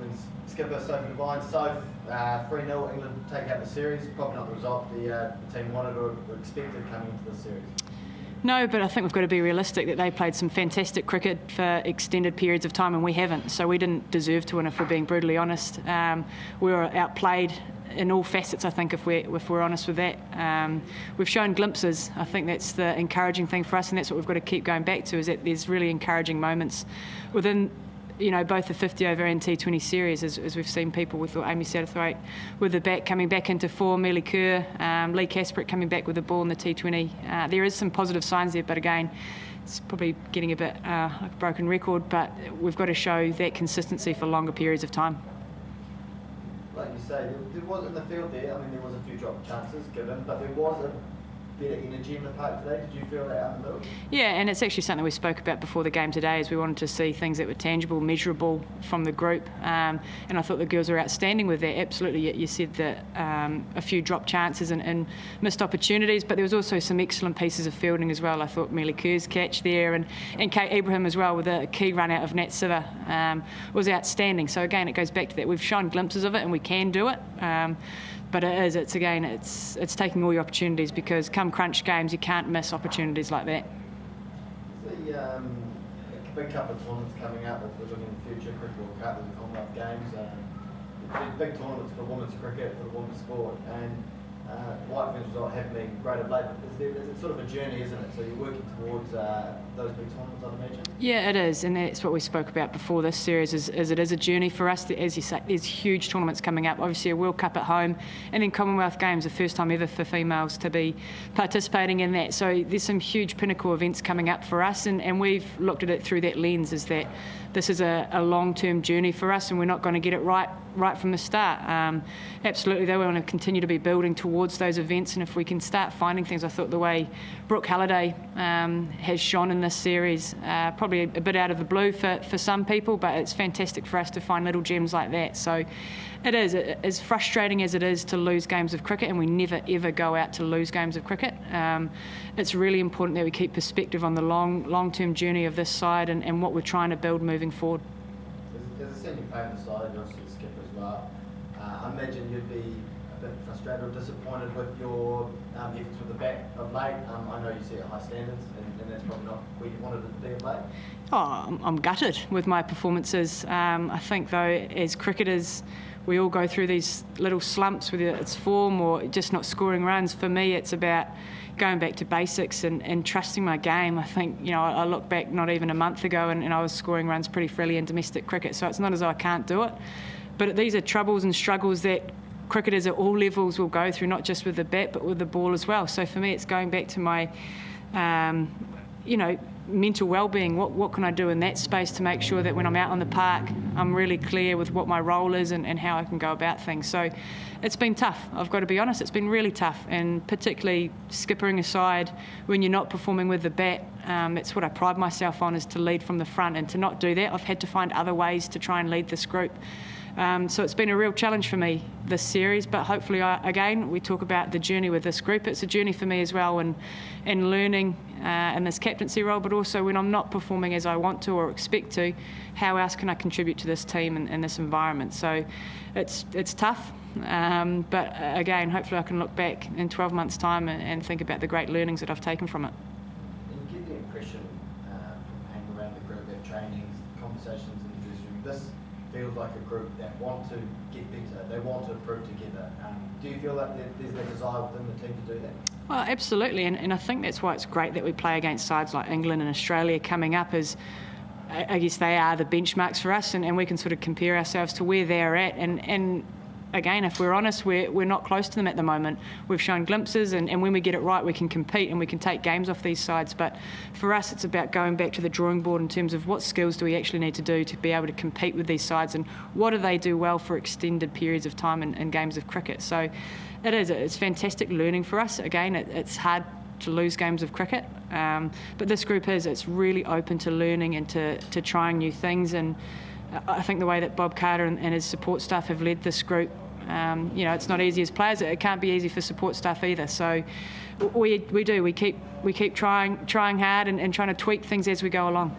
Ferns skipper Sophie Devine. Soph, 3-0, England take out the series. Probably not the result the team wanted or expected coming into the series. No, but I think we've got to be realistic that they played some fantastic cricket for extended periods of time and we haven't. So we didn't deserve to win, if we're being brutally honest. We were outplayed in all facets, I think, if we're honest with that. We've shown glimpses. I think that's the encouraging thing for us, and that's what we've got to keep going back to, is that there's really encouraging moments within both the 50 over and T20 series, as we've seen people with Amy Satterthwaite with the bat coming back into form, Mealy Kerr, Lee Casperett coming back with the ball in the T20. There is some positive signs there, but again, it's probably getting a bit like a broken record, but we've got to show that consistency for longer periods of time. Like you say, there was in the field there, I mean, there was a few drop chances given, but there was a better energy in the park today. Did you feel that out in the middle? Yeah, and it's actually something we spoke about before the game today, is we wanted to see things that were tangible, measurable from the group, and I thought the girls were outstanding with that. Absolutely, you said that a few drop chances and missed opportunities, but there was also some excellent pieces of fielding as well. I thought Mealy Kerr's catch there and Kate Ibrahim as well with a key run out of Nat Siver was outstanding. So again, it goes back to that. We've shown glimpses of it and we can do it. But it's taking all your opportunities, because come crunch games you can't miss opportunities like that. The big couple of tournaments coming up, if we're looking in the future, Cricket World Cup and the Commonwealth Games, big tournaments for women's cricket, for the women's sport, and White Ferns result have been great of late. It's sort of a journey, isn't it? So you're working towards those big tournaments, I'd imagine? Yeah, it is, and that's what we spoke about before this series, is it is a journey for us. As you say, there's huge tournaments coming up, obviously a World Cup at home, and then Commonwealth Games, the first time ever for females to be participating in that. So there's some huge pinnacle events coming up for us, and we've looked at it through that lens, is that this is a long-term journey for us, and we're not going to get it right from the start. Absolutely, though, we want to continue to be building towards those events, and if we can start finding things, I thought the way Brooke Halliday has shone in this series, probably a bit out of the blue for some people, but it's fantastic for us to find little gems like that. So it is, as frustrating as it is to lose games of cricket, and we never ever go out to lose games of cricket, it's really important that we keep perspective on the long-term journey of this side and what we're trying to build moving forward. There's a senior player on the side, and obviously the skipper as well. I imagine you'd be a bit frustrated or disappointed with your efforts with the bat of late. I know you set high standards, and that's probably not where you wanted it to be of late. Oh, I'm gutted with my performances. I think, though, as cricketers, we all go through these little slumps, whether it's form or just not scoring runs. For me, it's about going back to basics and trusting my game. I think, I look back not even a month ago and I was scoring runs pretty freely in domestic cricket, so it's not as though I can't do it. But these are troubles and struggles that cricketers at all levels will go through, not just with the bat but with the ball as well. So for me, it's going back to my mental well-being. What can I do in that space to make sure that when I'm out on the park, I'm really clear with what my role is and how I can go about things. So it's been tough, I've got to be honest. It's been really tough, and particularly skippering aside, when you're not performing with the bat, that's what I pride myself on, is to lead from the front, and to not do that, I've had to find other ways to try and lead this group. So it's been a real challenge for me, this series, but hopefully, again, we talk about the journey with this group. It's a journey for me as well, and learning in this captaincy role, but also when I'm not performing as I want to or expect to, how else can I contribute to this team and this environment? So it's tough, but again, hopefully I can look back in 12 months' time and think about the great learnings that I've taken from it. And you get the impression from hanging around the group at trainings, conversations in the dressing room, this feels like a group that want to get better, they want to improve together. Do you feel like there's that desire within the team to do that? Well, absolutely, and I think that's why it's great that we play against sides like England and Australia coming up, as I guess they are the benchmarks for us, and we can sort of compare ourselves to where they're at, and again, if we're honest, we're not close to them at the moment. We've shown glimpses, and when we get it right, we can compete and we can take games off these sides. But for us, it's about going back to the drawing board in terms of what skills do we actually need to do to be able to compete with these sides, and what do they do well for extended periods of time in games of cricket. So it's fantastic learning for us. Again, it's hard to lose games of cricket, but this group it's really open to learning and to trying new things. And I think the way that Bob Carter and his support staff have led this group, it's not easy as players. It can't be easy for support staff either. So we keep trying hard and trying to tweak things as we go along.